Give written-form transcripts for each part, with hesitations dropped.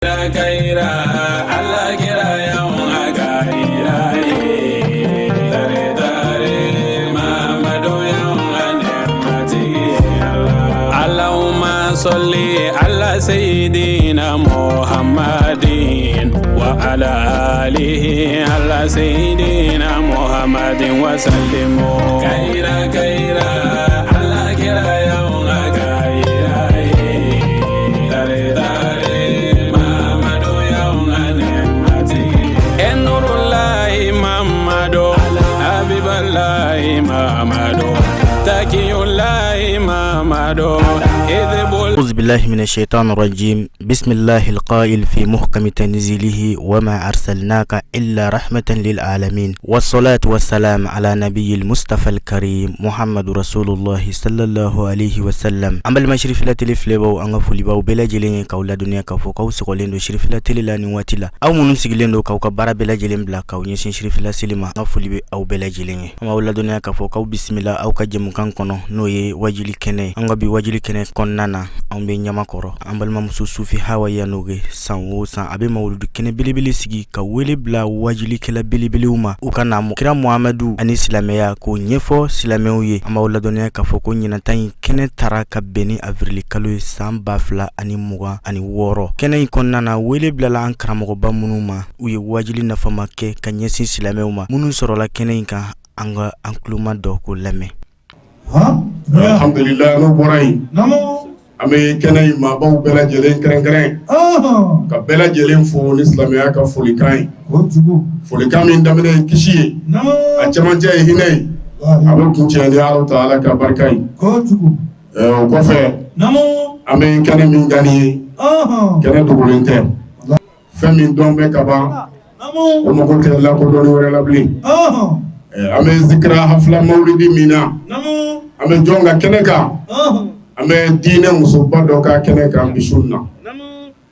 Kaira Allah kira yawan agaira dare dare Muhammadu yawan nemati Allahumma salli ala sayyidina Muhammadin wa ala alihi ala sayyidina Muhammadin wa sallimu kaira Allah kira yawan agaira dare dare أعوذ بالله من الشيطان الرجيم بسم الله القائل في محكم تنزيله وما أرسلناك إلا رحمة للعالمين والصلاة والسلام على نبي المصطفى الكريم محمد رسول الله صلى الله عليه وسلم أما المشرف لا تلفلبو أنغ فلبو بلا جلين كولا دنيا كفو كو سقولين دو شرف لا تللا نواتلا أو منو سجلين دو كو كبارا بلا جلين بلا كو نيسين شرف لا سلما أنغ فلبي أو بلا جلين أما ولا دنيا كفو كو بسم الله أو كجم كان كنو نوي واجلي كني أنغ بي واجلي كني كنانا أم بي نياما koro ambal mamsu sufi hawa ya noge sanwo san abe mawludu kene bilibili sigi ka wele bla wajili kala bilibili uma ukana mu kira Muhammadu ani silameya ko nyefo silamew ye amba wala donya ka foko nyina tan kene taraka beni avril kalo samba fla ani muga ani woro kene ikonna na wele bla la ankara mo ba munuma uye wajili na fama ke kanyesi silamew ma munun sorola kene inka anga ankluma do ko leme alhamdulillah no boray namo ame kenay ma baw bela jelen kren ka bela jelen fo ni islamia ka folikan folikan min damene kishi a chamanje hinay abo kunche ni Allah taala ka barkai ko fe ame kenay min gani kenay dugulente fami dombe ka ba o mo ko tella ko do wala labli ame zikra hafla maulidi mina ame jonga keneka ame dine musoba do ka kene kan bisunna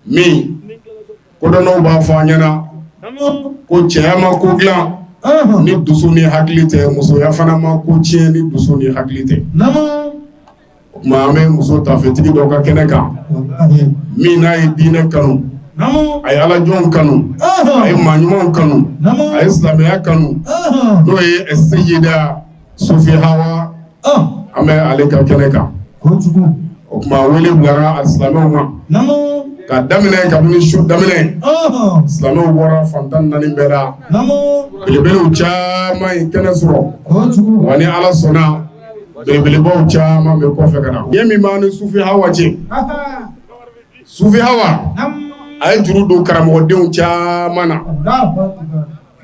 mi ko do no ba fa nyana ko chema ko gla ni dusu ni haklite muso ya fana ma ko chie ni dusu ni haklite ma ame muso ta fetigi do ka kene kan mi na yi dine kanu ay ala jon kanu ay manyum kanu ay islamia kanu do ye sayyida sufi hawa ame aleka kene kan o kuma wele blara alislamew ma ka damine ka bini su damine islamew bɔra fantan naani bɛɛ la belebelew caman kɛnɛ sɔrɔ wa ni ala sɔnna belebelebaw caman bɛ kɔfɛ ka na ye min b'a ni sufi hawa cɛ sufi hawa a ye juru don karamɔgɔdenw caman na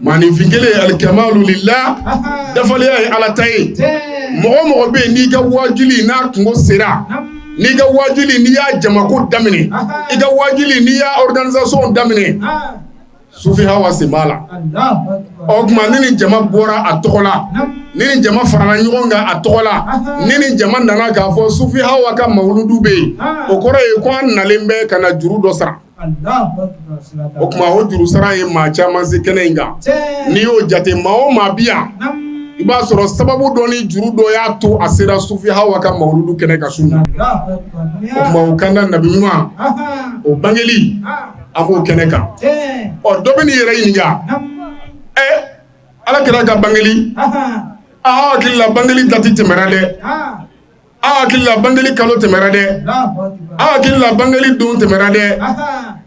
maninfin kelen alikamalu lillah dafaliya ye ala ta ye mɔgɔ mɔgɔ bɛ yen n'i ka wajuli n'a kungo sera n'i ka wajuli n'i y'a jamako daminɛ i ka wajuli n'i y'a organisation daminɛ sufi hawa sen b'a la o tuma ni ni jama bɔra a tɔgɔ la ni ni jama farala ɲɔgɔn kan a tɔgɔ la ni ni jama nana k'a fɔ sufi hawa ka mawuludu bɛ yen o kɔrɔ ye ko an nalen bɛ ka na juru dɔ sara o kuma o juru sara ye maa caman se kɛnɛ in kan n'i y'o jate maa o maa bi yan i b'a sɔrɔ sababu dɔ ni juru dɔ y'a to a sera sufi hawa ka mawuludu kɛnɛ ka sun o kuma o kanda nabi ɲuman o bangeli an b'o kɛnɛ kan ɔ dɔ bɛ n'i yɛrɛ ɲininka ala kɛra ka bangeli a hakili la bangeli dati tɛmɛra dɛ a hakili la bangeli kalo tɛmɛra dɛ a hakili la bangeli don tɛmɛra dɛ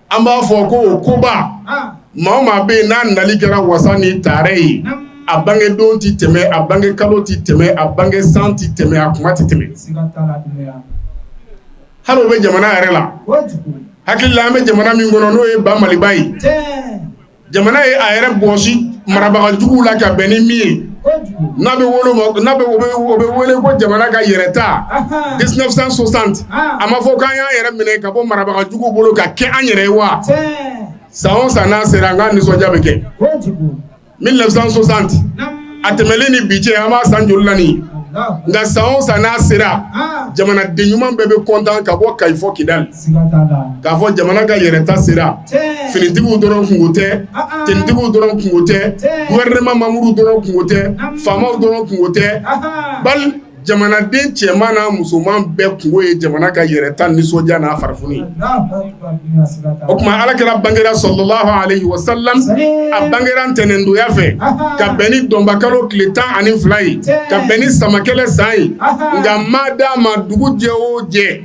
an b'a fɔ ko o koba maa o maa bɛ yen n'a nali kɛra wasa ni taare ye a bange don ti tɛmɛ a bange kalo ti tɛmɛ a bange san ti tɛmɛ a kuma ti tɛmɛ hali o bɛ jamana yɛrɛ la hakili la an bɛ jamana min kɔnɔ n'o ye ba maliba ye jamana ye a yɛrɛ bɔsi marabagajuguw la ka bɛn ni min ye n'a bɛ o bɛ wele ko jamana ka yɛrɛta 1960 a ma fɔ k'an y'an yɛrɛ minɛ ka bɔ marabagajuguw bolo ka kɛ an yɛrɛ ye wa san o san n'a sera an ka nisɔndiya bɛ kɛ 1960 a tɛmɛlen ni bi cɛ an b'a san joli la nin nka san o san n'a sera jamanaden ɲuman bɛɛ bɛ kontan ka bɔ Kayi fɔ Kidali k'a fɔ jamana ka yɛrɛta sera finitigiw dɔrɔn kungo tɛ tenitigiw dɔrɔn kungo tɛ gouvernement membres dɔrɔn kungo tɛ faamaw dɔrɔn kungo tɛ bali jamanaden cɛman n'a musoman bɛɛ kungo ye jamana ka yɛrɛta nisɔndiya n'a farifoni. O tuma alakira bangera sallallahu alayhi wa sallam a bangera ntɛnɛndonya fɛ ka bɛn ni dɔnbakalo tile 12 ye ka bɛn ni samakɛlɛ san ye nka maa d'a ma dugu jɛ o jɛ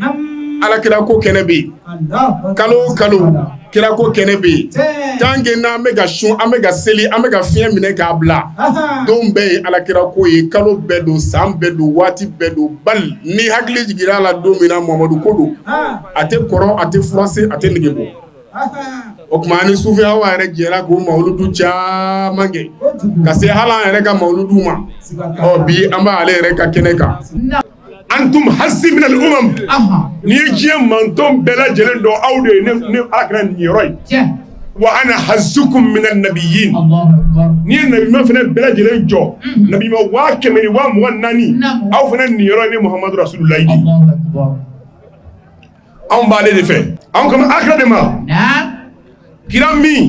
alakira ko kɛnɛ bɛ yen kalo o kalo kira ko kɛnɛ bɛ yen tant que n'an bɛ ka sun an bɛ ka seli an bɛ ka fiɲɛ minɛ k'a bila don bɛɛ ye alakira ko ye kalo bɛɛ don san bɛɛ don waati bɛɛ don bali ni hakili jiginra a la don min na Mamadu ko don a tɛ kɔrɔ a tɛ furase a tɛ nege bɔ o tuma ani sufiyaw yɛrɛ jɛra k'o mawuludu caman kɛ ka se hali an yɛrɛ ka mawuludu ma bi an b'ale yɛrɛ ka kɛnɛ kan. Antum hazzi min al-umam ni diɲɛ manton bɛɛ lajɛlen dɔn aw de ye ne alakira niyɔrɔ ye wa ana hazzukum min an-nabiyyin ni ye nabima fana bɛɛ lajɛlen jɔ nabima 124 aw fana niyɔrɔ ni Muhammadu Rasulullahi anw b'ale de fɛ anw kama alakira de ma kira min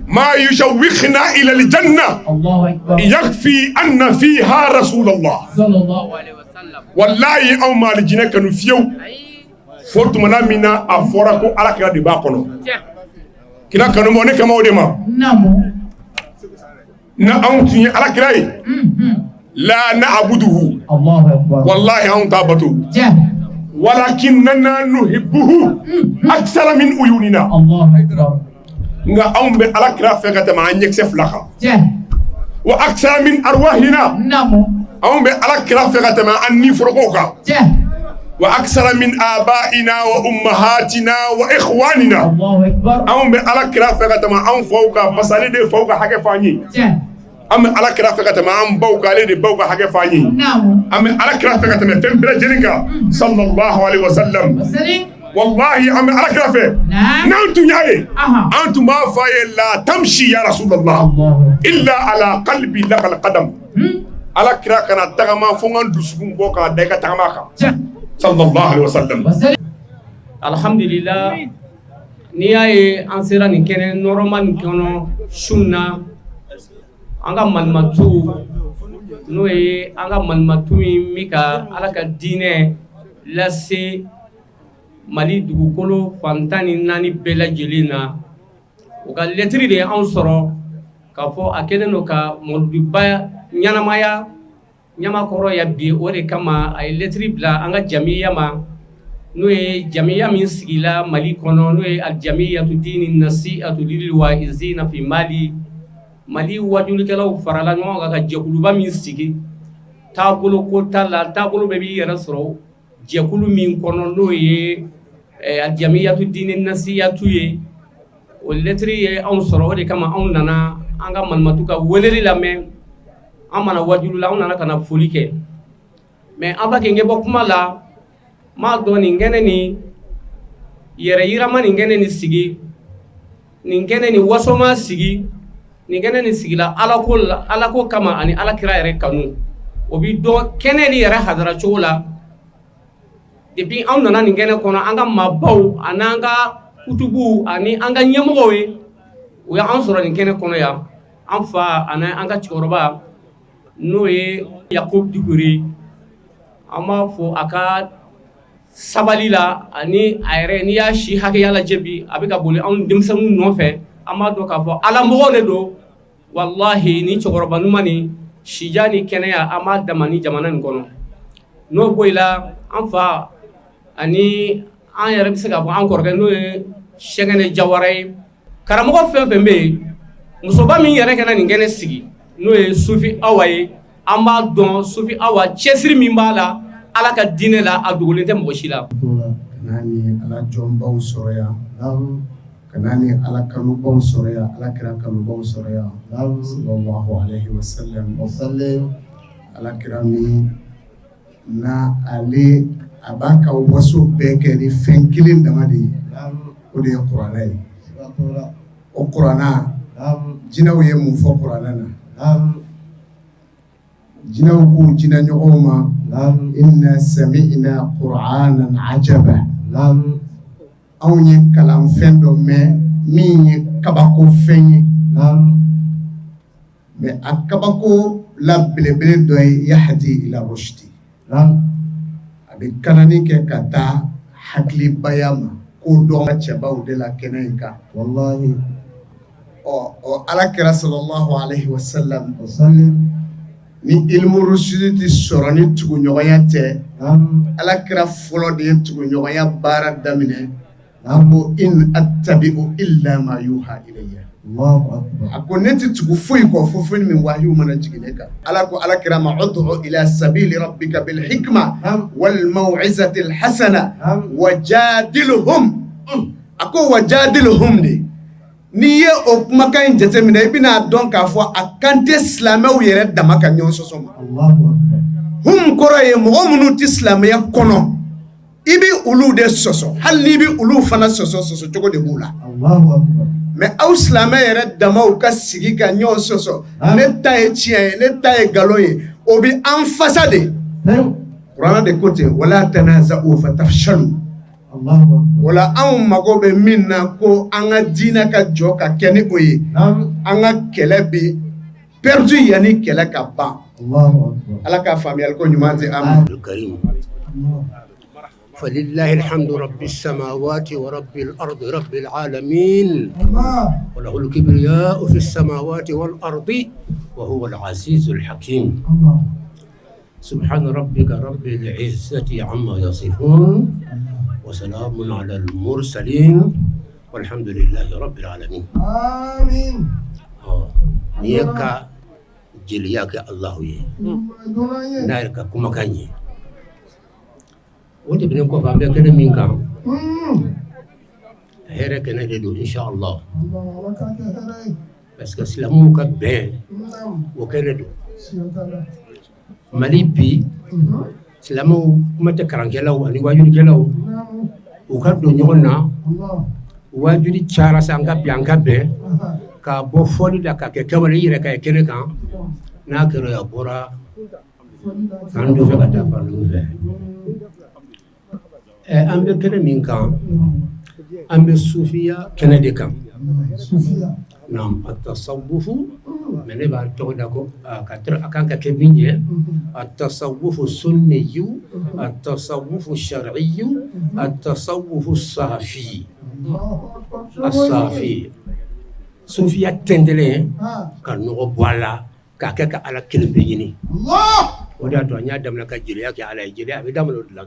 ma yushawwikhna ila al-janna yakfi anna fiha Rasulullah wallahi aw ma alijinɛ kanu fiyewu fo tumana min na a fɔra ko alakira de b'a kɔnɔ kira kanubɔ ne kama o de ma na anw tun ye alakira ye la na'buduhu wallahi anw t'a bato walakinnana nuhibbuhu aksara min uyunina nga anw bɛ alakira fɛ ka tɛmɛ an ɲɛkisɛ 2 kan wa aksara min arwahina anw bɛ alakira fɛ ka tɛmɛ an ni forokow kan wa aksara min abaina wa ummahatina wa ikhwanina anw bɛ alakira fɛ ka tɛmɛ an faw kan parce que ale de faw ka hakɛ f'an ye an bɛ alakira fɛ ka tɛmɛ an baw kan ale de baw ka hakɛ f'an ye an bɛ alakira fɛ ka tɛmɛ fɛn bɛɛ lajɛlen kan sallallahu alaihi wa sallam wallahi an bɛ alakira fɛ n'an tun y'a ye an tun b'a fɔ a ye la tamshi ya rasulallah illa ala qalbi lakal qadam alakira kana tagama fo n dusukun bɔ k'a da i ka tagama kan sallallahu alaihi wa sallam. Alhamdulillah n'i y'a ye an sera nin kɛnɛ nɔrɔma nin kɔnɔ sun na an ka malimatu n'o ye an ka malimatu min bɛ ka ala ka diinɛ lase Mali dugukolo fantan ni 4 bɛɛ lajɛlen na o ka lɛtiri de anw sɔrɔ k'a fɔ a kɛlen don ka mɔludiba ɲanamaya ɲamakɔrɔ ya bi o de kama a ye lɛtiri bila an ka jamiya ma n'o ye jamiya min sigila Mali kɔnɔ n'o ye aljamiyatu dini nasi'atu lil wa'izina fi Mali wajulikɛlaw farala ɲɔgɔn kan ka jɛkuluba min sigi taabolo ko t'a la taabolo bɛɛ b'i yɛrɛ sɔrɔ jɛkulu min kɔnɔ n'o ye aljamiyatu dini nasiyatu ye o lɛtiri ye anw sɔrɔ o de kama anw nana an ka malimatu ka weleli lamɛn an mana wajulu la anw nana kana foli kɛ mais an b'a kɛ ɲɛbɔ kuma la m'a dɔn nin kɛnɛ nin yɛrɛ yirama nin kɛnɛ nin sigi nin kɛnɛ nin wasoma sigi nin kɛnɛ nin sigila alako kama ani alakira yɛrɛ kanu o bi dɔn kɛnɛ ni yɛrɛ hadara cogo la depuis anw nana nin kɛnɛ kɔnɔ an ka maabaw ani an ka kutubu ani an ka ɲɛmɔgɔw ye o y'an sɔrɔ nin kɛnɛ kɔnɔ yan an fa ani an ka cɛkɔrɔba n'o ye Yakubu Dukure an b'a fɔ a ka sabali la ani a yɛrɛ n'i y'a si hakɛya lajɛ bi a bɛ ka boli anw denmisɛnninw nɔfɛ an b'a dɔn k'a fɔ ala mɔgɔw de don wallahi ni cɛkɔrɔba ɲuman ni sija ni kɛnɛya an b'a dama ni jamana nin kɔnɔ n'o bɔyi la an fa ani an yɛrɛ bɛ se k'a fɔ an kɔrɔkɛ n'o ye Sɛgɛnɛ Jawara ye karamɔgɔ fɛn fɛn bɛ yen musoba min yɛrɛ kana nin kɛnɛ sigi n'o ye Sufi Awa ye an b'a dɔn Sufi Awa cɛsiri min b'a la ala ka diinɛ la a dogolen tɛ mɔgɔ si la. Kana ni ala jɔnbaw sɔrɔ yan kana ni ala kanubaw sɔrɔ yan ala kira kanubaw sɔrɔ yan sallallahu alaihi wa sallam ala kira min na ale a b'a ka waso bɛɛ kɛ ni fɛn kelen dama de ye o de ye kuranɛ ye o kuranɛ jinɛw ye mun fɔ kuranɛ na jinɛw ko jinɛ ɲɔgɔnw ma inna sami'na qur'anan ajaba anw ye kalanfɛn dɔ mɛn min ye kabako fɛn ye mais a kabako la belebele dɔ ye yahdi ila rushdi a bɛ kanani kɛ ka taa hakilibaya ma ko dɔn ka cɛbaw de la kɛnɛ in kan wallahi alakira sallallahu alaihi wasallam ni ilmu rusuli tɛ sɔrɔ ni tuguɲɔgɔnya tɛ alakira fɔlɔ de ye tuguɲɔgɔnya baara daminɛ an ko in attabi'u illa ma yuha ilayya a ko ne tɛ tugu foyi kɔ fo fɛn min wahyu mana jigin ne kan ala ko alakira ma ud'u ila sabili rabbika bil hikma wal maw'izati al hasana wajadilhum a ko wajadilhum de n'i ye o kumakan in jateminɛ i bɛna dɔn k'a fɔ a kan tɛ silamɛw yɛrɛ dama ka ɲɔgɔn sɔsɔ ma hum kɔrɔ ye mɔgɔ minnu tɛ silamɛya kɔnɔ i bɛ olu de sɔsɔ hali n'i bɛ olu fana sɔsɔ cogo de b'u la mais aw silamɛ yɛrɛ damaw ka sigi ka ɲɔgɔn sɔsɔ ne ta ye tiɲɛ ye ne ta ye nkalon ye o bɛ an fasa de kuranɛ de ko ten wala tanaza'u fatafshalu wala anw mago bɛ min na ko an ka diinɛ ka jɔ ka kɛ ni o ye an ka kɛlɛ bɛ perdu yanni kɛlɛ ka ban ala ka faamuyali ko ɲuman di an ma. فلله الحمد رب السماوات ورب الأرض رب العالمين وله الكبرياء في السماوات والأرض وهو العزيز الحكيم سبحان ربك رب العزة عما يصفون وسلام على المرسلين والحمد لله رب العالمين آمين نيكا جلياك الله نارك كما كاني وانت بنين كوفا بيا كده مين كان هيرا كنا دو ان شاء الله بس كسلامو كبين وكنا دو مالي بي سلامو متى كران كلاو اني واجوري كلاو وكادو نيونا واجوري تشارا سانغا بيانغا بي ka bo foli da ka ke kawale yire ka kene kan na kero ya bora kan do ka ta palu ve ambe kene min kan ambe sufiya kene de kan nam at-tasawwuf mene ba to da ko ka tra akan ka ke binje at-tasawwuf sunniyu at-tasawwuf shar'iyyu at-tasawwuf as-safi as-safi sufiya tendele ka nogo bwala ka ke ka ala kelbe yini Allah wada to nya damna ka jiriya ke ala jiriya be damno dula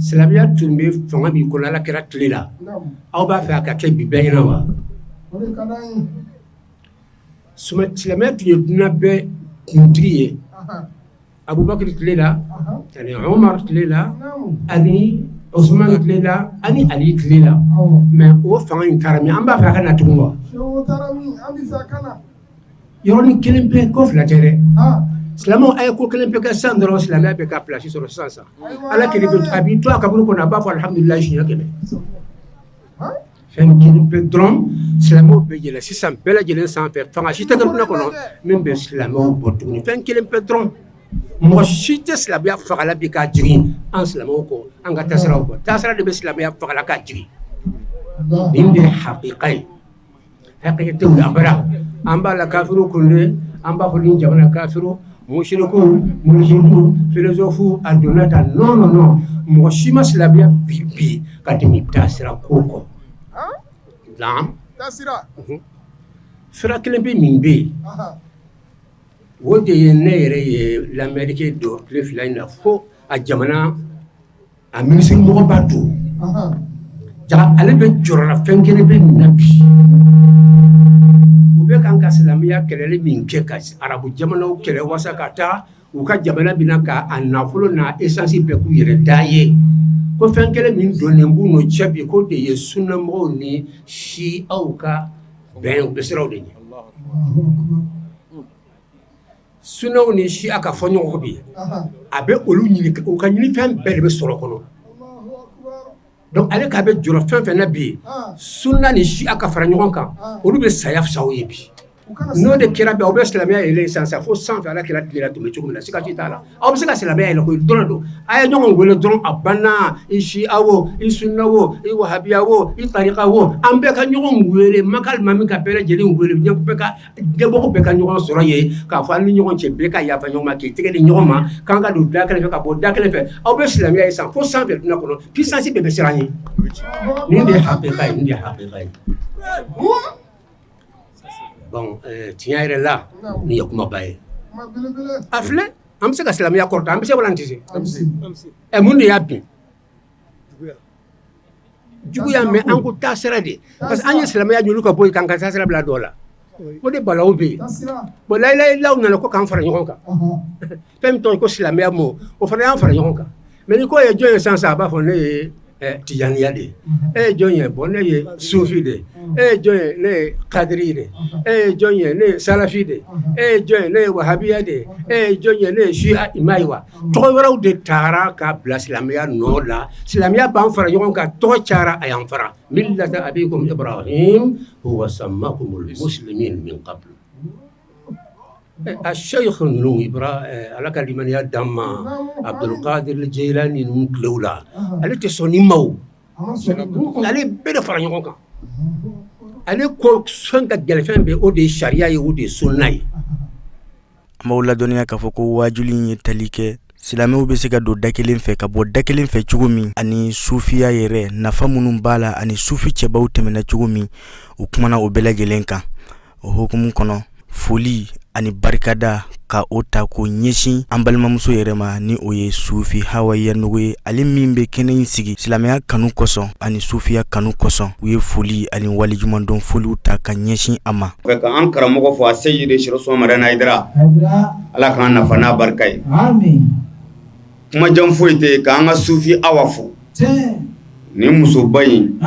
Silamɛya tun bɛ fanga min kɔnɔ ala kɛra tile la aw b'a fɛ a ka kɛ bi bɛɛ ɲɛna wa silamɛya tun ye dunan bɛɛ kuntigi ye Abubakar tile la ani Umar tile la ani Usman tile la ani Ali tile la mais o fanga in karami an b'a fɛ a ka na tugun wa yɔrɔnin kelen bɛɛ ko fila tɛ dɛ silamɛw a ye ko kelen bɛɛ kɛ san dɔrɔn silamɛya bɛ ka place sɔrɔ sisan ala kelen bɛ a b'i to a kaburu kɔnɔ a b'a fɔ alhamdulilayi siɲɛ 100 fɛn kelen bɛ dɔrɔn silamɛw bɛ yɛlɛ sisan bɛɛ lajɛlen sanfɛ fanga si tɛ kɛ dunan kɔnɔ min bɛ silamɛw bɔ tuguni fɛn kelen bɛ dɔrɔn mɔgɔ si tɛ silamɛya fagala bi k'a jigin an silamɛw kɔ an ka taasiraw kɔ taasira de bɛ silamɛya fagala k'a jigin nin de ye hakika ye hakika tɛ wuli abada an b'a la kafiru kunde an b'a fɔ ni jamana kafiru mushriku mulhidu filosofu a donna ta non mɔgɔ si ma silamɛya bi ka tɛmɛ taasira ko kɔ naam taasira sira kelen bɛ min bɛ yen o de ye ne yɛrɛ ye lamɛrike dɔ tile fila in na fo a jamana a minisiri mɔgɔ b'a to ja ale bɛ jɔrɔla fɛn kelen bɛ nin na bi u bɛ kan ka silamɛya kɛlɛli min kɛ ka arabu jamanaw kɛlɛ wasa ka taa u ka jamana bɛna ka a nafolo n'a essence bɛɛ k'u yɛrɛ da ye ko fɛn kelen min donnen b'u n'o cɛ bi ko de ye sunnamɔgɔw ni siaw ka bɛn u bɛ siraw de ɲɛ sunnaw ni sia ka fɔ ɲɔgɔn bi a bɛ olu ɲini u ka ɲini fɛn bɛɛ de bɛ sɔrɔ kɔnɔ donc ale k'a bɛ jɔrɔ fɛn fɛn na bi sunna ni sia ka fara ɲɔgɔn kan olu bɛ saya fisaw ye bi n'o de kira bɛ aw bɛ silamɛya yɛlɛ sisan fo sanfɛ ala kira tile la tun bɛ cogo min na siga t'a la aw bɛ se ka silamɛya yɛlɛ koyi dɔrɔn don a ye ɲɔgɔn wele dɔrɔn a banna i siya wo i sunna wo i wahabiya wo i tarika wo an bɛɛ ka ɲɔgɔn wele makali ma min ka bɛɛ lajɛlen wele ɲɛmɔgɔ bɛɛ ka ɲɔgɔn sɔrɔ ye k'a fɔ an ni ɲɔgɔn cɛ bɛɛ ka yafa ɲɔgɔn ma k'i tɛgɛ di ɲɔgɔn ma k'an ka don da kelen fɛ ka bɔ da kelen fɛ aw bɛ silamɛya ye sisan fo sanfɛ dunan kɔnɔ puissance bɛɛ bɛ siran ye nin de ye hakika ye nin de ye hakika ye bon tiɲɛ yɛrɛ la nin ye kumaba ye a filɛ an bɛ se ka silamɛya kɔrɔta an bɛ se wala an tɛ se mun de y'a bin juguya mɛ an ko taa sira de parce que an ye silamɛya ɲolu ka bɔ yen k'an ka taa sira bila dɔw la o de balaw bɛ yen bon layilayilaw nana ko k'an fara ɲɔgɔn kan fɛn min tɔgɔ ko silamɛya mɔ o fana y'an fara ɲɔgɔn kan mɛ ni ko ye jɔn ye sisan a b'a fɔ ne ye tijaniya de ye jɔn ye bon ne ye sufi de ye jɔn ye ne ye kadiri de ye jɔn ye ne ye salafi de ye jɔn ye ne ye wahabiya de ye jɔn ye ne ye shi'a imayiwa tɔgɔ wɛrɛw de taara ka bila silamɛya nɔ la silamɛya b'an fara ɲɔgɔn kan tɔgɔ cayara a y'an fara millata abikum ibrahim huwa sammakumul muslimin min qabl الشيخ نو على كلمة يا دم عبد القادر الجيلاني نكلولا اللي تسوني مو اللي بده فرنيوكا اللي كو سنك جلفان بأودي الشريعة يودي سناي مولا دنيا كفوكو واجولين يتليكي silamɛw bɛ se ka don da kelen fɛ ka bɔ da kelen fɛ cogo min ani sufiya yɛrɛ nafa minnu b'a la ani sufi cɛbaw tɛmɛna cogo min u kumana o bɛɛ lajɛlen kan o hukumu kɔnɔ foli ani barikada ka o ta ko ɲɛsin an balimamuso yɛrɛ ma ni o ye sufi Hawa Yanugu ye ale min bɛ kɛnɛ in sigi silamɛya kanu kosɔn ani sufiya kanu kosɔn u ye foli ani waliɲumandɔn foliw ta ka ɲɛsin a ma ka an karamɔgɔ fɔ a Seyidi Sirɔsɔ Marana Hayidara ala k'an nafa n'a barika ye amin kuma jan foyi tɛ k'an ka sufi Awa fo ni musoba in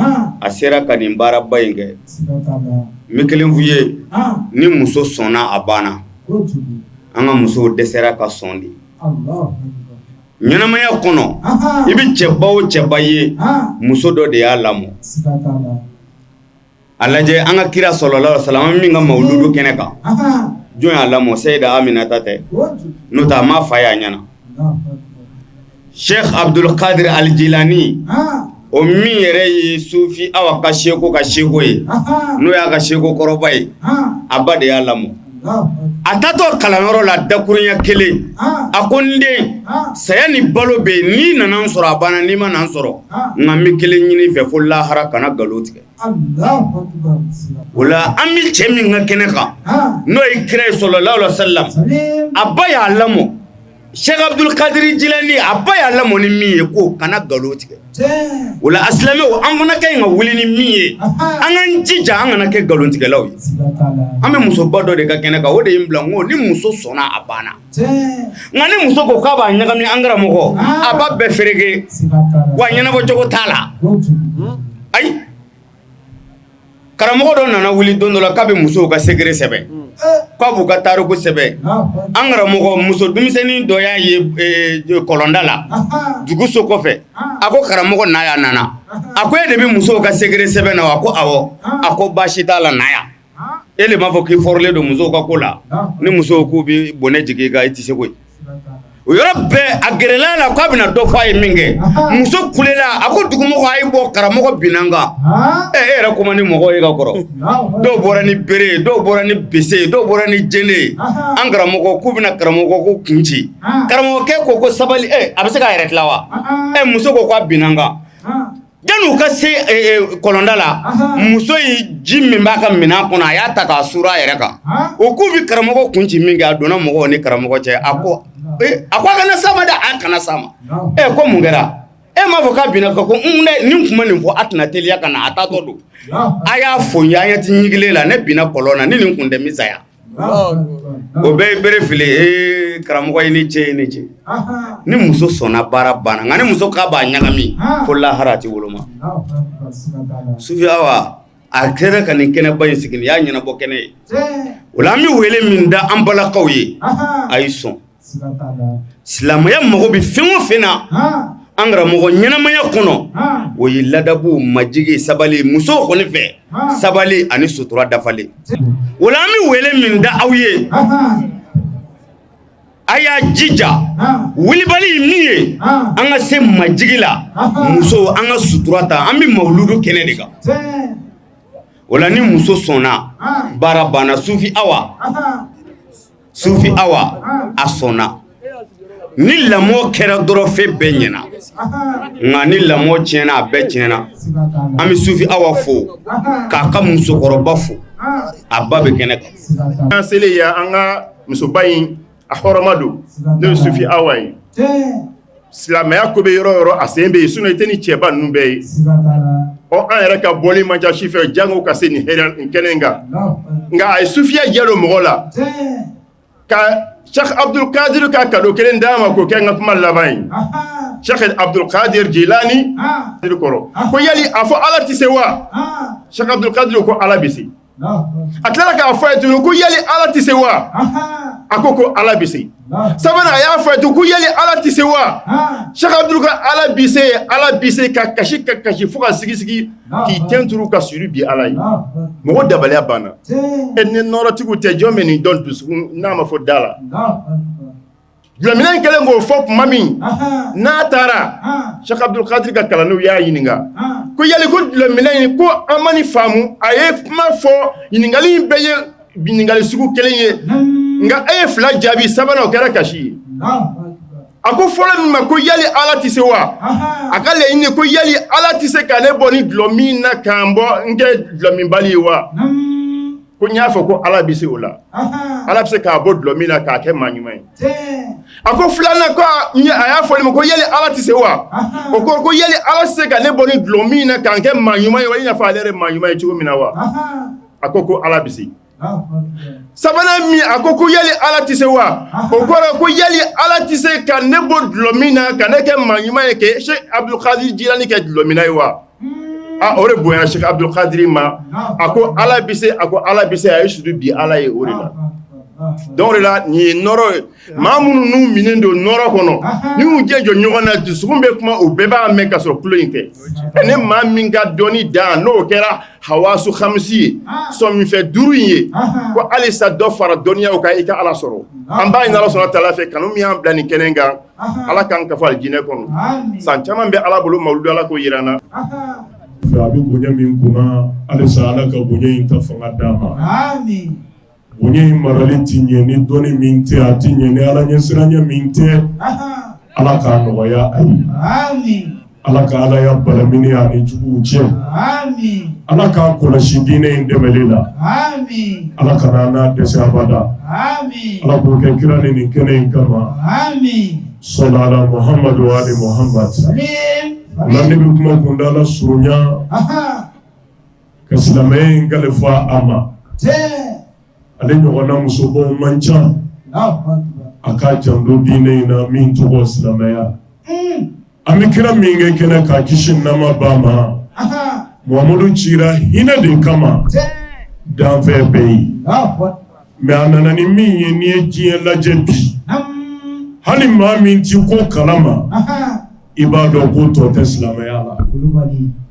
a sera ka nin baaraba in kɛ mi kelen f'u ye ni muso sɔnna a banna an ka musow dɛsɛra ka sɔn de ɲɛnamaya kɔnɔ i bɛ cɛba o cɛba ye muso dɔ de y'a lamɔ a lajɛ an ka kira sɔlɔlɔhu alaihi wasallam min ka mawuludu kɛnɛ kan jɔn y'a lamɔ Sayida Aminata tɛ n'o tɛ a m'a fa y'a ɲɛna Sheikh Abdul Qadir Al-Jilani o min yɛrɛ ye sufi Awa ka seko ye n'o y'a ka seko kɔrɔba ye a ba de y'a lamɔ a tatɔ kalanyɔrɔ la dakurunya kelen a ko n den saya ni balo bɛ yen n'i nana n sɔrɔ a banna n'i ma na n sɔrɔ nka n bɛ kelen ɲini fɛ fo lahara kana nkalon tigɛ o la an bɛ cɛ min ka kɛnɛ kan n'o ye kira ye sɔlɔlɔhu alaihi wasallam a ba y'a lamɔ Sheikh Abdul Qadir Jilani a ba y'a lamɔ ni min ye ko kana nkalon tigɛ o la a silamɛw an fana ka ɲi ka wuli ni min ye an k'an jija an kana kɛ nkalontigɛlaw ye an bɛ musoba dɔ de ka kɛnɛ kan o de ye n bila n ko ni muso sɔnna a banna nka ni muso ko k'a b'a ɲagami an karamɔgɔ a b'a bɛɛ fereke wa ɲɛnabɔ cogo t'a la ayi karamɔgɔ dɔ nana wuli don dɔ la k'a bɛ musow ka secret sɛbɛn k'a b'u ka tariku sɛbɛn an karamɔgɔ muso denmisɛnnin dɔ y'a ye kɔlɔnda la dugu so kɔfɛ a ko karamɔgɔ na ya nana a ko e de bɛ musow ka secret sɛbɛn na wa a ko awɔ a ko baasi t'a la na ya e le m'a fɔ k'i fɔrilen don musow ka ko la ni musow k'u bɛ bɔnɛ jigin i kan i tɛ se koyi o yɔrɔ bɛɛ a gɛrɛla la k'a bɛna dɔ fɔ a ye min kɛ muso kulela a ko dugumɔgɔ a ye bɔ karamɔgɔ binna n kan e yɛrɛ kuma ni mɔgɔ ye ka kɔrɔ dɔw bɔra ni bere ye dɔw bɔra ni bese ye dɔw bɔra ni jele ye an karamɔgɔ k'u bɛna karamɔgɔ ko kun ci karamɔgɔkɛ ko sabali a bɛ se k'a yɛrɛ tila wa muso ko k'a binna n kan janni u ka se kɔlɔnda la muso ye ji min b'a ka minan kɔnɔ a y'a ta k'a suru a yɛrɛ kan o k'u bɛ karamɔgɔ kun ci min kɛ a donna mɔgɔw ni karamɔgɔ cɛ a ko a kana s'a ma dɛ a kana s'a ma ko mun kɛra e m'a fɔ k'a binna ko ne nin kuma nin fɔ a tɛna teliya ka na a taatɔ don a y'a fɔ n ye an ɲɛ ti ɲigilen la ne binna kɔlɔn na ni nin kun tɛ n bɛ saya o bɛɛ ye bere fili karamɔgɔ ye ni cɛ ye ni cɛ ni muso sɔnna baara banna nka ni muso k'a b'a ɲagami fo lahara a tɛ woloma sufi Awa a kɛra ka nin kɛnɛba in sigi nin y'a ɲɛnabɔ kɛnɛ ye o la an bɛ wele min da an balakaw ye a y'i sɔn silamɛya mago bɛ fɛn o fɛn na an karamɔgɔ ɲɛnamaya kɔnɔ o ye ladabu majigi sabali muso kɔni fɛ sabali ani sutura dafalen wala an bɛ wele min da aw ye a y'a jija wulibali min ye an ka se majigi la muso an ka sutura ta an bɛ mawuludu kɛnɛ de kan wala ni muso sɔnna baara banna sufi awa a sɔnna ni lamɔ kɛra dɔrɔn fɛn bɛɛ ɲɛna nka ni lamɔ tiɲɛna a bɛɛ tiɲɛna an bɛ sufi awa fo k'a ka musokɔrɔba fo a ba bɛ kɛnɛ kan an selen yan an ka musoba in a hɔrɔma don n'o ye sufi awa ye silamɛya ko bɛ yɔrɔ o yɔrɔ a sen bɛ yen sinon i tɛ ni cɛba ninnu bɛɛ ye an yɛrɛ ka bɔli man ca si fɛ jango ka se nin kɛnɛ in kan nka a ye sufiya jɛlo mɔgɔ la ka Sheikh Abdul Qadir ka kado kelen d'a ma k'o kɛ n ka kuma laban ye Sheikh Abdul Qadir Jilani kɔrɔ ko yali a fɔ Ala tɛ se wa Sheikh Abdul Qadir ko Ala bɛ se a tilala k'a fɔ a ye tuguni ko yali Ala tɛ se wa a ko Ala bɛ se sabanan a y'a fɔ a ye tuguni ko yali Ala tɛ se wa Sheikh Abdul ka Ala bɛ se ka kasi fo ka sigi k'i tɛnturu ka suri bi Ala ye mɔgɔ dabaliya banna ni nɔrɔtigiw tɛ jɔn bɛ nin dɔn dusukun n'a ma fɔ da la Dulɔminɛ in kɛlen k'o fɔ tuma min n'a taara Sheikh Abdul Qadir ka kalandenw y'a ɲininka ko yali ko dulɔminɛ in ko an ma nin faamu a ye kuma fɔ ɲininkali in bɛɛ ye ɲininkali sugu kelen ye nka e ye fila jaabi sabanan o kɛra kasi ye a ko fɔlɔ min ma ko yali Ala tɛ se wa a ka laɲini ko yali Ala tɛ se ka ne bɔ ni dulɔ min na k'an bɔ n kɛ dulɔminbali ye wa ko n y'a fɔ ko Ala bɛ se o la Ala bɛ se k'a bɔ dulɔ min na k'a kɛ maa ɲuman ye a ko filanan ko a y'a fɔ ne ma ko yali Ala tɛ se wa o ko yali Ala tɛ se ka ne bɔ ni dulɔ min na k'an kɛ maa ɲuman ye wa i n'a fɔ ale yɛrɛ maa ɲuman ye cogo min na wa a ko Ala bɛ se sabanan min a ko yali Ala tɛ se wa o kɔrɔ ko yali Ala tɛ se ka ne bɔ dulɔ min na ka ne kɛ maa ɲuman ye kɛ Sheikh Abdul Qadir Jilani kɛ dulɔ min na ye wa o de bonya Sheikh Abdul Qadir ma a ko Ala bɛ se a ye sudu bi Ala ye o de la donc de la nin ye nɔrɔ ye maa minnu n'u minen don nɔrɔ kɔnɔ ni y'u jɛ jɔ ɲɔgɔn na dusukun bɛ kuma o bɛɛ b'a mɛn ka sɔrɔ tulo in tɛ ne maa min ka dɔnni dan n'o kɛra hawasu khamisi ye sɔminfɛ 5 in ye ko halisa dɔ fara dɔnniyaw kan i ka Ala sɔrɔ an b'a ɲini Ala sɔnna taala fɛ kanu min y'an bila nin kɛnɛ in kan Ala k'an kafa alijinɛ kɔnɔ san caman bɛ Ala bolo mawuludu Ala k'o yira an na a bɛ bonya min kunna halisa Ala ka bonya in ta fanga d'a ma bonya in marali tɛ ɲɛ ni dɔnni min tɛ a tɛ ɲɛ ni Ala ɲɛsiranya min tɛ Ala k'a nɔgɔya a ye Ala ka Ala ya balamini ani juguw cɛ Ala k'a kɔlɔsi diinɛ in dɛmɛli la Ala kana n'a dɛsɛ abada Ala k'o kɛ kira ni nin kɛnɛ in kama sɔli ala Muhamadu wa ali Muhammad ala ne bɛ kuma kundala surunya ka silamɛya in kalifa a ma ale ɲɔgɔnna musobaw man ca a k'a janto diinɛ in na min tɔgɔ silamɛya an bɛ kira min kɛ kɛnɛ k'a kisi nama ba ma Muhamadu cira hinɛ de kama danfɛn bɛ yen mɛ a nana ni min ye n'i ye diɲɛ lajɛ bi hali maa min ti ko kalama i b'a dɔn ko tɔ tɛ silamɛya la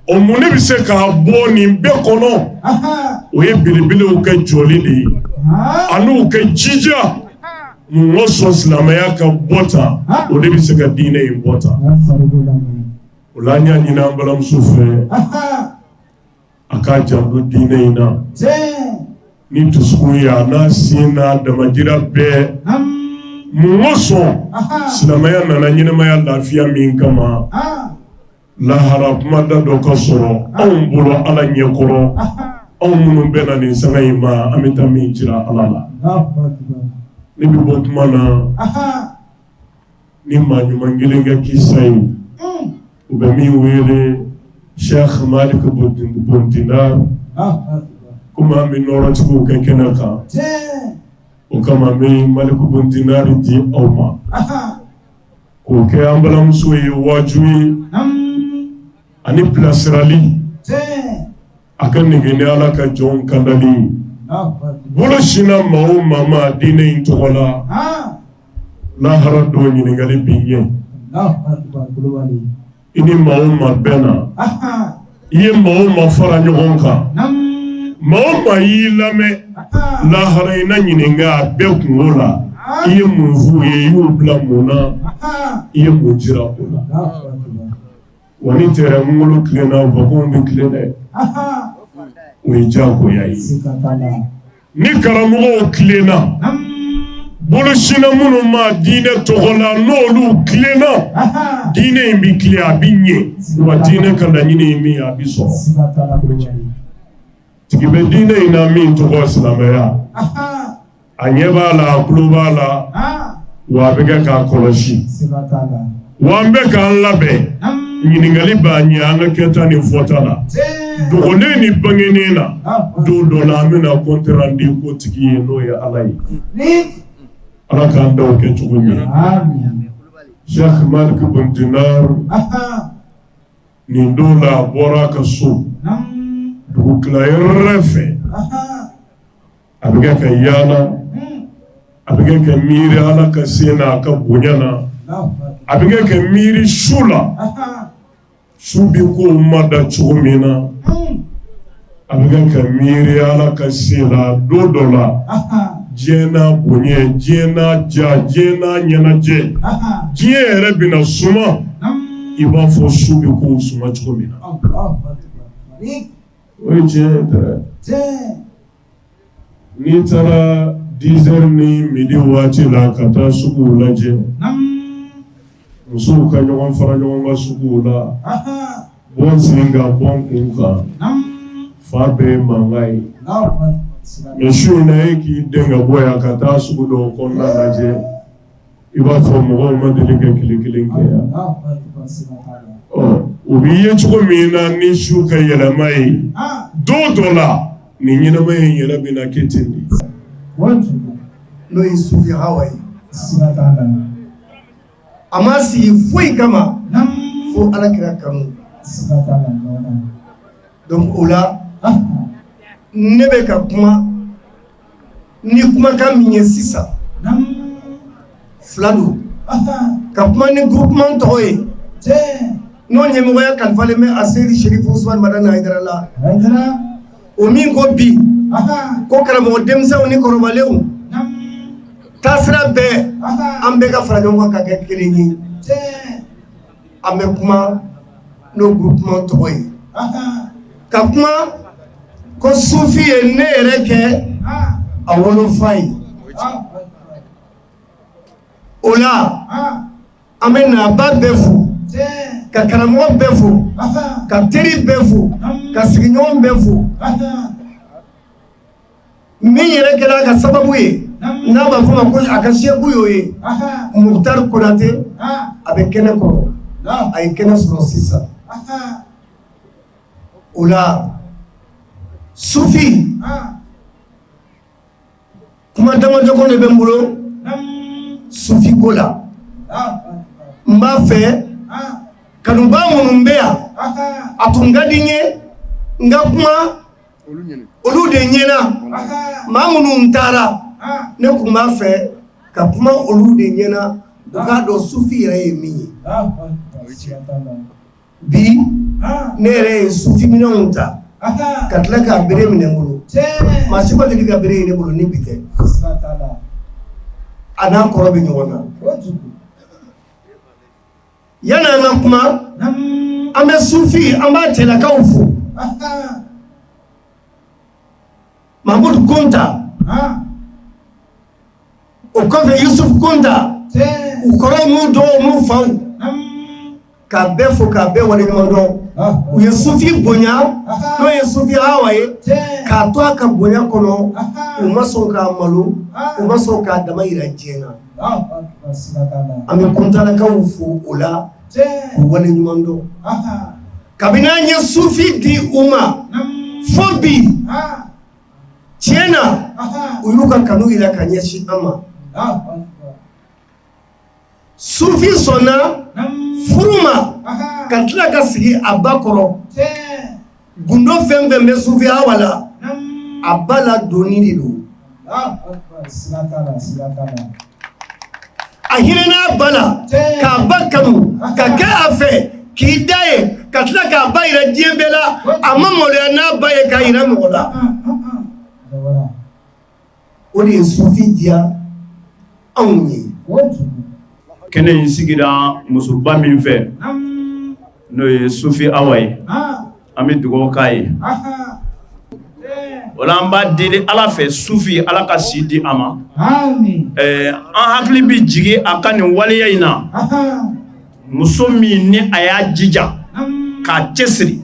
o mun ne bɛ se k'a bɔ nin bɛɛ kɔnɔ o ye belebelew kɛ jɔli de ye an'u kɛ jija mun ka sɔn silamɛya ka bɔ tan o de bɛ se ka diinɛ in bɔ tan o la an y'a ɲini an balimamuso fɛ a k'a janto diinɛ in na ni dusukun ye a n'a sen n'a damajira bɛɛ mun ka sɔn silamɛya nana ɲɛnamaya lafiya min kama lahara kumada dɔ ka sɔrɔ anw bolo Ala ɲɛkɔrɔ anw minnu bɛ na nin sanga in ma an bɛ taa min jira Ala la ne bɛ bɔ kuma na ni maa ɲuman kelen kɛ kisa ye u bɛ min wele Sheikh Malik Bontinar komi an bɛ nɔrɔtigiw kɛ kɛnɛ kan o kama n bɛ Malik Bontinar di aw ma k'o kɛ an balimamuso ye waaju ye ani bilasirali a ka nege Ala ka jɔnw kandali bolo sinna maa o maa ma diinɛ in tɔgɔ la lahara dɔw ɲininkali bi ɲɛ ini maa o maa bɛɛ na i ye maa o maa fara ɲɔgɔn kan maa o maa y'i lamɛn lahara i na ɲininka a bɛɛ kungo la i ye mun f'u ye i y'u bila mun na i ye mun jira o la wa ni tɛrɛ ŋolo tilenna vagonw bɛ tilen dɛ o ye diyagoya ye ni karamɔgɔw tilenna bolosina minnu ma diinɛ tɔgɔ la n'olu tilenna diinɛ in bi tilen a bi ɲɛ wa diinɛ ka laɲini ye min ye a bi sɔrɔ tigi bɛ diinɛ in na min tɔgɔ silamɛya a ɲɛ b'a la a tulo b'a la wa a bɛ kɛ k'a kɔlɔsi wa an bɛ k'an labɛn ɲininkali b'a ɲɛ an ka kɛta ni fɔta la dogolen ni bangenen na don dɔ la an bɛna kɔnterandi ko tigi ye n'o ye ala ye ala k'an daw kɛ cogo ɲɛ Sheikh Malik bin Dinar nin don la a bɔra a ka so dugu tilayɔrɔ fɛ a bɛ kɛ ka yaala a bɛ kɛ ka miiri ala ka se n'a ka bonya na a bɛ kɛ ka miiri su la su bi ko ma da cogo min na a bɛ kɛ ka miiri ala ka se la don dɔ la diɲɛ n'a bonya diɲɛ n'a ja diɲɛ n'a ɲɛnajɛ diɲɛ yɛrɛ bɛna suma i b'a fɔ su bi ko suma cogo min na o ye tiɲɛ ye tɛrɛ n'i taara 10 heures ni midi waati la ka taa suguw lajɛ musow ka ɲɔgɔn fara ɲɔgɔn ka suguw la bɔn sen ka bɔn kun kan fa bɛɛ ye mankan ye mɛ su in na e k'i den ka bɔ yan ka taa sugu dɔw kɔnɔna lajɛ i b'a fɔ mɔgɔw ma deli ka tile kelen kɛ yan o b'i ye cogo min na ni su ka yɛlɛma ye don dɔ la nin ɲɛnama in yɛrɛ bɛna kɛ ten de n'o ye sufi hawa ye a ma sigi foyi kama fo alakira kanu donc o la ne bɛ ka kuma ni kumakan min ye sisan fila don ka kuma ni groupement tɔgɔ ye n'o ɲɛmɔgɔya kalifalen bɛ a seydi sherifu usman madani hayidara la o min ko bi ko karamɔgɔ denmisɛnw ni kɔrɔbalenw taasira bɛɛ an bɛɛ ka fara ɲɔgɔn kan ka kɛ kelen ye an bɛ kuma n'o groupement tɔgɔ ye ka kuma ko sufi ye ne yɛrɛ kɛ a wolofa ye o la an bɛ naaba bɛɛ fo ka karamɔgɔ bɛɛ fo ka teri bɛɛ fo ka sigiɲɔgɔn bɛɛ fo min yɛrɛ kɛra ka sababu ye n'a b'a fɔ ma ko a ka seku y'o ye Mukutari Konate a bɛ kɛnɛ kɔrɔ a ye kɛnɛ sɔrɔ sisan o la sufi kuma damadɔ de bɛ n bolo sufi ko la n b'a fɛ kanuba minnu bɛ yan a tun ka di n ye n ka kuma olu de ɲɛna maa minnu taara ne tun b'a fɛ ka kuma olu de ɲɛna u k'a dɔn sufi yɛrɛ ye min ye bi ne yɛrɛ ye sufi minɛnw ta ka tila k'a bere minɛ n bolo maa si ma deli ka bere ye ne bolo ni bi tɛ a n'a kɔrɔ bɛ ɲɔgɔn na yan'an ka kuma an bɛ sufi an b'a cɛlakaw fo Mahmud Kunta o kɔfɛ Yusuf Kunta u kɔrɔ n'u dɔw n'u faw k'a bɛɛ fo k'a bɛɛ waleɲuman dɔn u ye sufi bonya n'o ye sufi hawa ye k'a to a ka bonya kɔnɔ u ma sɔn k'a malo u ma sɔn k'a dama yira diɲɛ na an bɛ Kuntalakaw fo o la k'u waleɲuman dɔn kabini an ye sufi di u ma fo bi tiɲɛ na u y'u ka kanu yira ka ɲɛsin an ma sufi sɔnna furu ma ka tila ka sigi a ba kɔrɔ gundo fɛn fɛn bɛ sufi hawa la a ba la doni de don a hinɛna a ba la k'a ba kanu ka kɛ a fɛ k'i da ye ka tila k'a ba yira diɲɛ bɛɛ la a ma maloya n'a ba ye k'a yira mɔgɔ la o de ye sufi diya anw ye kɛnɛ in sigira musoba min fɛ n'o ye sufi awa ye an bɛ dugawu k'a ye o la an b'a deli ala fɛ sufi ala ka si di a ma an hakili bɛ jigin a ka nin waleya in na muso min ni a y'a jija k'a cɛsiri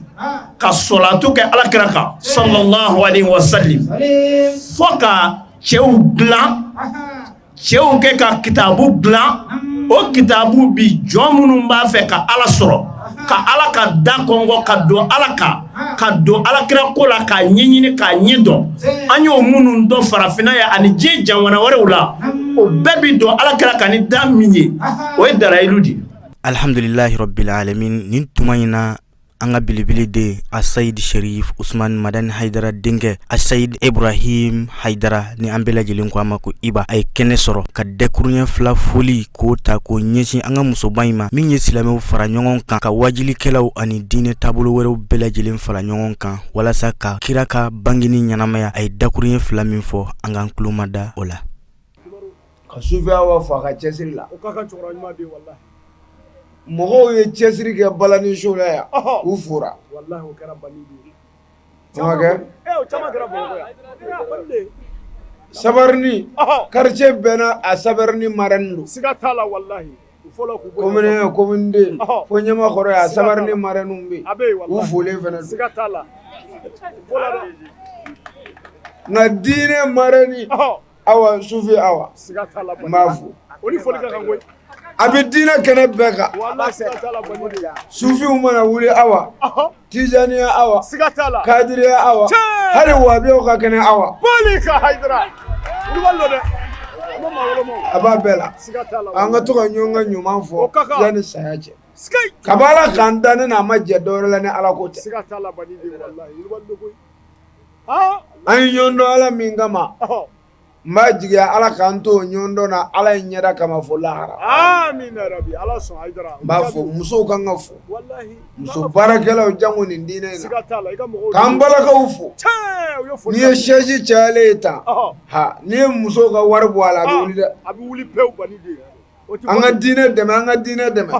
ka sɔlato kɛ alakira kan sallallahu alaihi wasallam fo ka cɛw dilan cɛw kɛ ka kitabu dilan o kitabu bi jɔn minnu b'a fɛ ka ala sɔrɔ ka ala ka da kɔngɔ ka don ala kan ka don alakira ko la k'a ɲɛɲini k'a ɲɛ dɔn an y'o minnu dɔn farafinna ye ani diɲɛ jamana wɛrɛw la o bɛɛ bi don alakira kan ni da min ye o ye dalayilu di alhamdulillahi rabbil alamin nin tuma in na an ka belebele de a Sayid Sherif Usman Madani Haidara denkɛ a Sayid Ibrahim Haidara ni an bɛɛ lajɛlen ko a ma ko Iba a ye kɛnɛ sɔrɔ ka dɛkuruɲɛ fila foli k'o ta k'o ɲɛsin an ka musoba in ma min ye silamɛw fara ɲɔgɔn kan ka wajilikɛlaw ani diinɛ taabolo wɛrɛw bɛɛ lajɛlen fara ɲɔgɔn kan walasa ka kira ka bangeni ɲɛnamaya a ye dakuruɲɛ fila min fɔ an k'an tulo ma da o la ka sufiya wa fa ka cɛsiri la o ka kan cɛkɔrɔba ɲuman de wallahi mɔgɔw ye cɛsiri kɛ balani show la yan u fora wallahi o kɛra bali de caman kɛra bamakɔ yan sabarini quartier bɛna a sabarini marani do siga t'a la wallahi commune den fo ɲɛmakɔrɔ yan sabarini maraniw bɛ u folen fɛnɛ do siga t'a la nka diinɛ marani awa sufi awa siga t'a la n b'a fo olu foli ka kan koyi a bɛ diinɛ kɛnɛ bɛɛ kan sufiw mana wuli awa tijaniya awa kadiriya awa hali wabiyaw ka kɛnɛ awa a b'a bɛɛ la an ka to ka ɲɔgɔn ka ɲuman fɔ yanni saya cɛ ka b'a la k'an da ne n'a ma jɛ dɔwɛrɛ la ni ala ko tɛ an ye ɲɔgɔn dɔn ala min kama n b'a jigiya ala k'an to ɲɔgɔn dɔn na ala ye ɲɛda kama fo lahara n b'a fɔ musow kan ka fɔ muso baarakɛlaw jango nin diinɛ in na k'an balakaw fo n'i ye sɛji cayalen ye tan n'i ye musow ka wari bɔ a la a bɛ wuli dɛ an ka diinɛ dɛmɛ an ka diinɛ dɛmɛ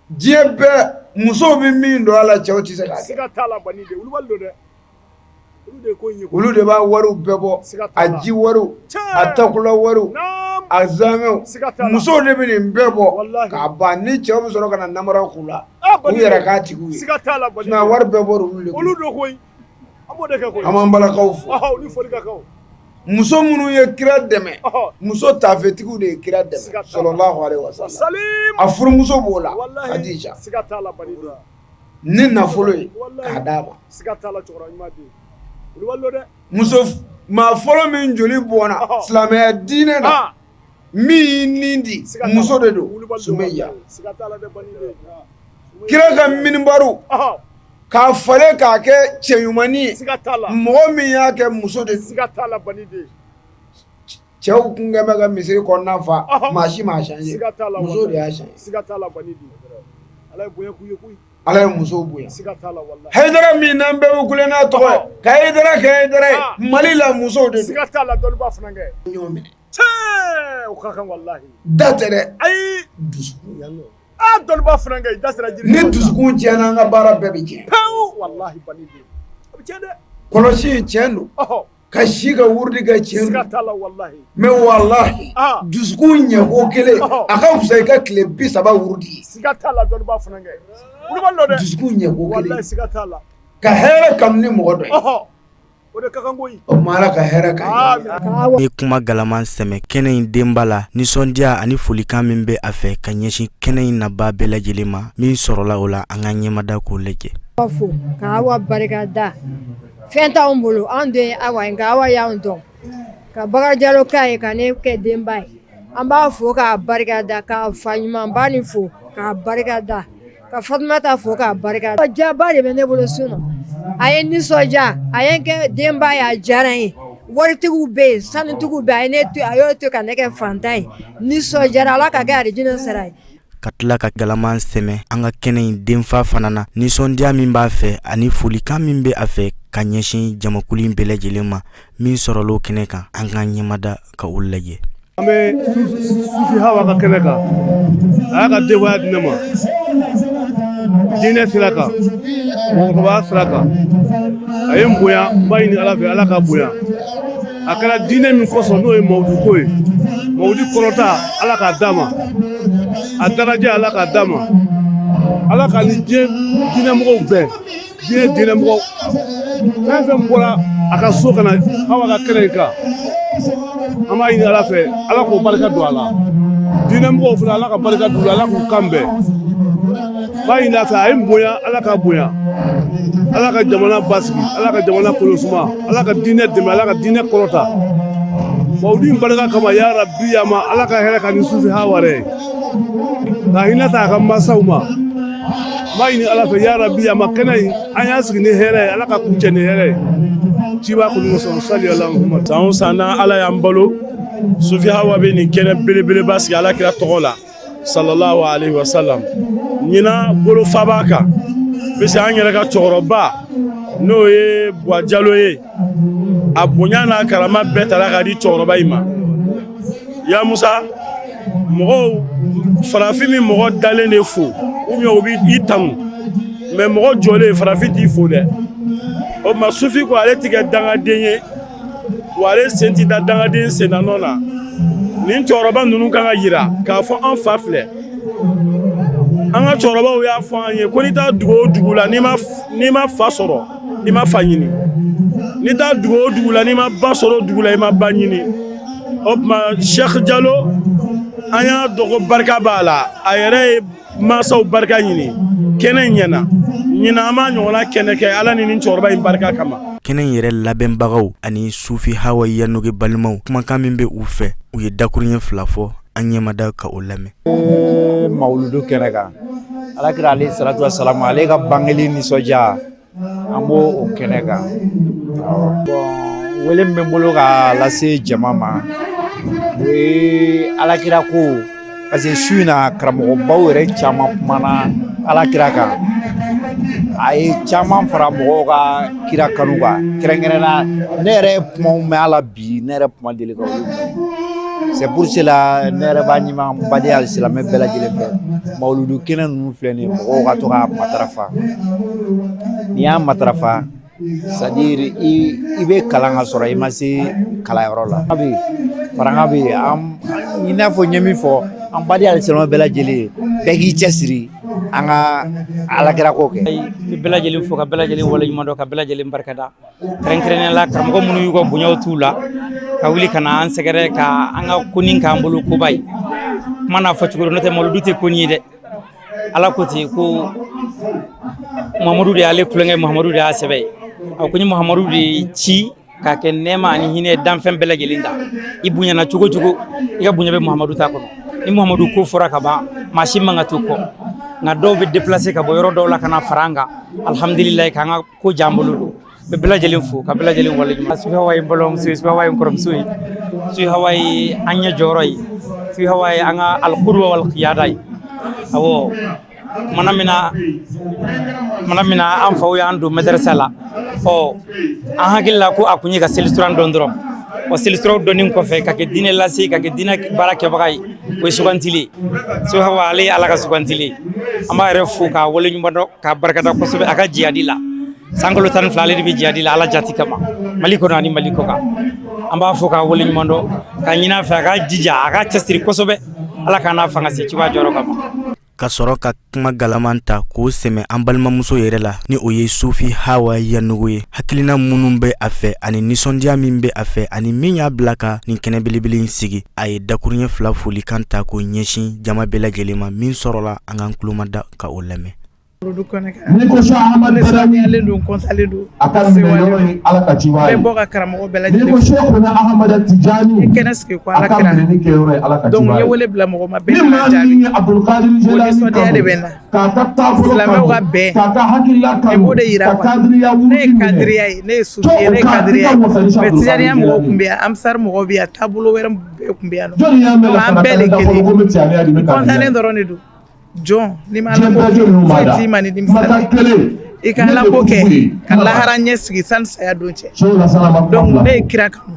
diɲɛ bɛɛ musow bɛ min don a la cɛw tɛ se k'a kɛ olu de b'a wariw bɛɛ bɔ a ji wariw a takula wariw a zamɛw musow de bɛ nin bɛɛ bɔ k'a ban ni cɛw bɛ sɔrɔ ka na namara k'u la u yɛrɛ k'a tigiw ye nka wari bɛɛ bɔra olu de ko an b'an balakaw fo muso minnu ye kira dɛmɛ muso taafetigiw de ye kira dɛmɛ sallallahu alaihi wasallam a furumuso b'o la Khadija ni nafolo ye k'a d'a ma muso maa fɔlɔ min joli bɔnna silamɛya diinɛ na min nin di muso de don Sumayya kira ka minibaru k'a falen k'a kɛ cɛɲumani ye mɔgɔ min y'a kɛ muso de don cɛw kun kɛ bɛ ka misiri kɔnɔna fa maa si ma changer muso de y'a changer ala ye musow bonya Haidara min n'an bɛɛ bɛ kule n'a tɔgɔ ye ka Haidara kɛ Haidara ye Mali la musow de don da tɛ dɛ dusukun ni dusukun tiɲɛna an ka baara bɛɛ bɛ tiɲɛ kɔlɔsi tiɲɛ don ka si ka wurudi kɛ tiɲɛ don mais wallahi dusukun ɲɛko kelen a ka fisa i ka tile 30 wurudi dusukun ɲɛko kelen ka hɛrɛ kanu ni mɔgɔ dɔ ye o ma ala ka hɛrɛ kan ni kuma galaman sɛmɛ kɛnɛ in denba la nisɔndiya ani folikan min bɛ a fɛ ka ɲɛsin kɛnɛ in naba bɛɛ lajɛlen ma min sɔrɔla o la an ka ɲɛmada k'o lajɛ fo ka awa barika da fɛn t'anw bolo anw den awa nka awa y'anw dɔn ka Bakari k'a ye ka ne kɛ denba ye an b'a fo k'a barika da ka fa ɲumanba ni fo k'a barika da ka Fatumata fo k'a barika da jaba de bɛ ne bolo sunɔ a ye nisɔndiya a ye n kɛ denba ye a diyara n ye waritigiw bɛ yen sanutigiw bɛ yen a y'o to ka ne kɛ fantan ye nisɔndiyara ala ka kɛ arijinɛ sara ye ka tila ka galaman sɛmɛ an ka kɛnɛ in denfa fana na nisɔndiya min b'a fɛ ani folikan min bɛ a fɛ ka ɲɛsin jamakulu in bɛɛ lajɛlen ma min sɔrɔlo kɛnɛ kan an ka ɲɛmada ka o lajɛ. An bɛ Sufi Hawa ka kɛnɛ kan a y'a ka denbaya di ne ma diinɛ sira kan mɔgɔkɔrɔbaya sira kan a ye n bonya n b'a ɲini Ala fɛ Ala ka bonya a kɛra diinɛ min kosɔn n'o ye mawudu ko ye mawudi kɔrɔta Ala k'a d'a ma a daraja Ala k'a d'a ma Ala ka ni diinɛmɔgɔw bɛɛ diinɛmɔgɔ fɛn fɛn bɔra a ka so ka na Hawa ka kɛnɛ in kan an b'a ɲini Ala fɛ Ala k'o barika don a la diinɛmɔgɔw fana Ala ka barika don Ala k'u kan bɛn b'a ɲini a fɛ a ye n bonya Ala ka bonya Ala ka jamana basigi Ala ka jamana kolosuma Ala ka diinɛ dɛmɛ Ala ka diinɛ kɔrɔta mawudi in barika kama ya Rabbi ya ma Ala ka hɛrɛ ka ni Sufi Hawa yɛrɛ ka hinɛ ta a ka masaw ma b'a ɲini Ala fɛ ya Rabbi ya ma kɛnɛ in an y'a sigi ni hɛrɛ ye Ala ka kuncɛ ni hɛrɛ ye ciba kunu sɔn sali ala Muhammad san o san Ala y'an balo Sufi Hawa bɛ nin kɛnɛ belebeleba sigi Ala kira tɔgɔ la sallallahu alaihi wasallam ɲina bolo fa b'a kan parce que an yɛrɛ ka cɛkɔrɔba n'o ye Buwa Jalo ye a bonya n'a karama bɛɛ tara ka di cɛkɔrɔba in ma ya Musa mɔgɔw farafin min mɔgɔ dalen de fo ou bien o b'i tanu mais mɔgɔ jɔlen farafin t'i fo dɛ o ma Sufi ko ale tigɛ dangaden ye wa ale sen ti da dangaden sen na nɔ na nin cɛkɔrɔba ninnu kan ka yira k'a fɔ an fa filɛ an ka cɛkɔrɔbaw y'a fɔ an ye ko n'i taa dugu o dugu la n'i ma fa sɔrɔ i ma fa ɲini n'i taa dugu o dugu la n'i ma ba sɔrɔ dugu la i ma ba ɲini o tuma Cheikh Jalo an y'a dɔgɔ barika b'a la a yɛrɛ ye mansaw barika ɲini kɛnɛ ɲɛna ɲina an b'a ɲɔgɔnna kɛnɛ kɛ Ala ni nin cɛkɔrɔba in barika kama. Kɛnɛ in yɛrɛ labɛnbagaw ani Sufi Hawa Yanoge balimaw kumakan min bɛ u fɛ u ye dakuruɲɛ fila fɔ an ɲɛmada ka o lamɛn. Mawuludu kɛnɛ kan Alakira alayhi salatu wasalam ale ka bangeli nisɔndiya an b'o o kɛnɛ kan wele min bɛ n bolo ka lase jama ma o ye Alakira ko parce que su in na karamɔgɔbaw yɛrɛ caman kumana Alakira kan a ye caman fara mɔgɔw ka kira kanu kan kɛrɛnkɛrɛnna ne yɛrɛ ye kumaw mɛn a la bi ne yɛrɛ kuma deli ka olu c'est pour cela ne yɛrɛ b'a ɲini n baden alisilamɛ bɛɛ lajɛlen fɛ mawuludu kɛnɛ ninnu filɛ nin ye mɔgɔw ka to k'a matarafa n'i y'a matarafa c'est-à-dire i bɛ kalan ka sɔrɔ i ma se kalanyɔrɔ la faranga bɛ yen i n'a fɔ n ye min fɔ an baden alisilamɛ bɛɛ lajɛlen bɛɛ k'i cɛsiri an ka Alakira ko kɛ bɛɛ lajɛlen fo ka bɛɛ lajɛlen waleɲuman dɔn ka bɛɛ lajɛlen barikada kɛrɛnkɛrɛnnenya la karamɔgɔ minnu y'u ka bonyaw t'u la ka wuli ka na an sɛgɛrɛ ka an ka ko nin k'an bolo koba ye kuma n'a fɔ cogo dɔ n'o tɛ mawuludu tɛ ko nin ye dɛ Ala ko ten ko Muhamadu de y'ale kulonkɛ Muhamadu de y'a sɛbɛn a ko ni Muhamadu de ci ka kɛ nɛɛma ani hinɛ danfɛn bɛɛ lajɛlen ta i bonyana cogo cogo i ka bonya bɛ Muhamadu ta kɔnɔ ni Muhamadu ko fɔra ka ban maa si man ka to kɔ nka dɔw bɛ déplacer ka bɔ yɔrɔ dɔw la ka na fara an kan alhamdulilayi k'an ka ko jaa an bolo don bɛ bɛɛ lajɛlen fo ka bɛɛ lajɛlen waleɲuman Sufi Hawa ye n balimamuso ye Sufi Hawa ye n kɔrɔmuso ye Sufi Hawa ye an ɲɛ jɔyɔrɔ ye Sufi Hawa ye an ka alqudwa wal qiyada ye awɔ mana mina an faw y'an don madrasa la an hakili la ko a kun ye ka selisura dɔn dɔrɔn o selisuraw dɔnni kɔfɛ ka kɛ diinɛ lase ka kɛ diinɛ baara kɛbaga ye o ye sugantili Sufi Hawa ale ye Ala ka sugantili an b'a yɛrɛ fo k'a waleɲuman dɔn k'a barikada kosɛbɛ a ka jihadi la san kalo 12 ale de bɛ jihadi la Ala jati kama Mali kɔnɔ ani Mali kɔ kan an b'a fo k'a waleɲuman dɔn ka ɲin'a fɛ a ka jija a ka cɛsiri kosɛbɛ Ala k'a n'a fanga se cogoya jɔyɔrɔ kama. Ka sɔrɔ ka kuma galaman ta k'o sɛmɛ an balimamuso yɛrɛ la ni o ye Sufi Hawa Yanogo ye hakilina minnu bɛ a fɛ ani nisɔndiya min bɛ a fɛ ani min y'a bila ka nin kɛnɛ belebele in sigi a ye dakuruɲɛ fila foli kan ta k'o ɲɛsin jama bɛɛ lajɛlen ma min sɔrɔla an k'an kulomada ka o lamɛn. Ni ko so Ahmadu Sani don kɔntalen don a ka yɔrɔ ni Ala ka ci bɛ bɔ ka karamɔgɔ bɛɛ lajɛlen ni ko Cheikh na Ahmadu Tijani kɛnɛ sigi ko Ala kira ni kɛ yɔrɔ Ala ka ci donc ye wele bila mɔgɔ ma bɛɛ ka jaabi ni Abdul Qadir Jilani sɔdiya de bɛ na ka ta taabolo silamɛw ka bɛn ka ta hakilila kan o de yira ka kadiriya wuli ne ye kadiriya ye ne ye sufi ye ne ye kadiriya mais Tijaniya mɔgɔw kun bɛ yan Amsar mɔgɔw bɛ yan taabolo wɛrɛ bɛɛ kun bɛ yan nɔ an bɛɛ de kelen kɔntalen dɔrɔn de don John ni ma la ko fati mani dim sala e ka la ko ke ka la haranye sigi san saya donche donc ne kira kanu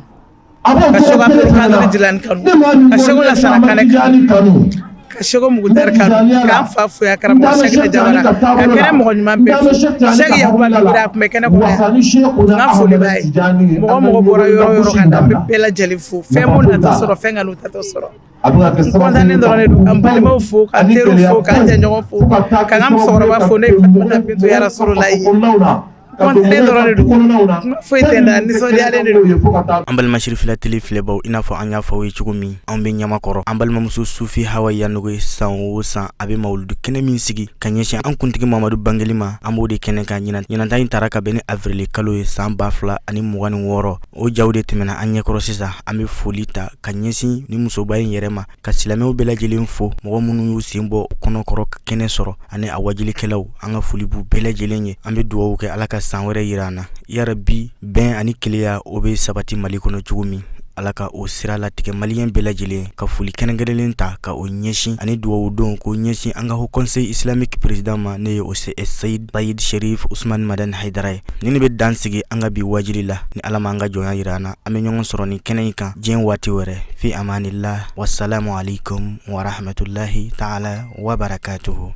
ka shoga be kadri dilan kanu ka shoga la sara kanu ka shoga mugudar kanu ka fa fu ya karamo shagla jawara ka kene mo ni mambe shagi ya ba gira ko me kene ko na fu le bay mo bora yoro ka dambe bela jelifu fe mo na ta soro fe nganu ta to soro kontanen dɔrɔn de don ka n balimaw fo ka n teriw fo ka n jɛɲɔgɔn fo ka n ka musokɔrɔba fo ne ye Fatumata Bintu ya Rasululahi kontanen dɔrɔn de don kuma foyi tɛ n da nisɔndiyalen de don. An balima Sirifila tele filɛbaw i n'a fɔ an y'a fɔ aw ye cogo min an bɛ ɲamakɔrɔ an balimamuso Sufi Hawa Yanogo ye san o san a bɛ mawuludu kɛnɛ min sigi ka ɲɛsin an kuntigi Mamadu Bangeli ma an b'o de kɛnɛ kan ɲinanta in taara ka bɛn ni avril kalo ye san 2026 o jaw de tɛmɛna an ɲɛkɔrɔ sisan an bɛ foli ta ka ɲɛsin ni musoba in yɛrɛ ma ka silamɛw bɛɛ lajɛlen fo mɔgɔ minnu y'u sen bɔ kɔnɔkɔrɔ ka kɛnɛ sɔrɔ ani a wajilikɛlaw an ka foli b'u bɛɛ lajɛlen ye an bɛ dugawu kɛ Ala ka san wɛrɛ yira an na yarabi bɛn ani keleya o bɛ sabati Mali kɔnɔ cogo min Ala ka o sira latigɛ maliyɛn bɛɛ lajɛlen ka foli kɛrɛnkɛrɛnlen ta ka o ɲɛsin ani duwawu don k'o ɲɛsin an ka Haut Conseil islamique président ma ne ye o Saïd Bayid Sherif Ousmane Madani Haidara ye ni ne bɛ dan sigi an ka bi wajiri la ni Ala ma an ka jɔnya yira an na an bɛ ɲɔgɔn sɔrɔ ni kɛnɛ in kan diɲɛ waati wɛrɛ fi amanillah wassalamu alaikum wa rahmatullahi ta'ala wa barakatuhu.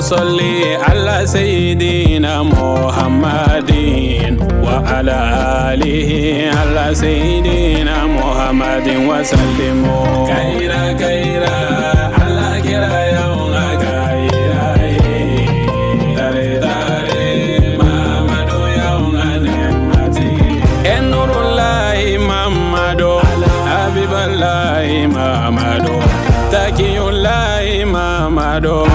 صل على سيدنا محمد وعلى آله على سيدنا محمد وسلم كيرا كيرا على كيرا يوم كيرا داري داري محمد يوم نعمتي نور الله محمد حبيب الله محمد تقي الله محمد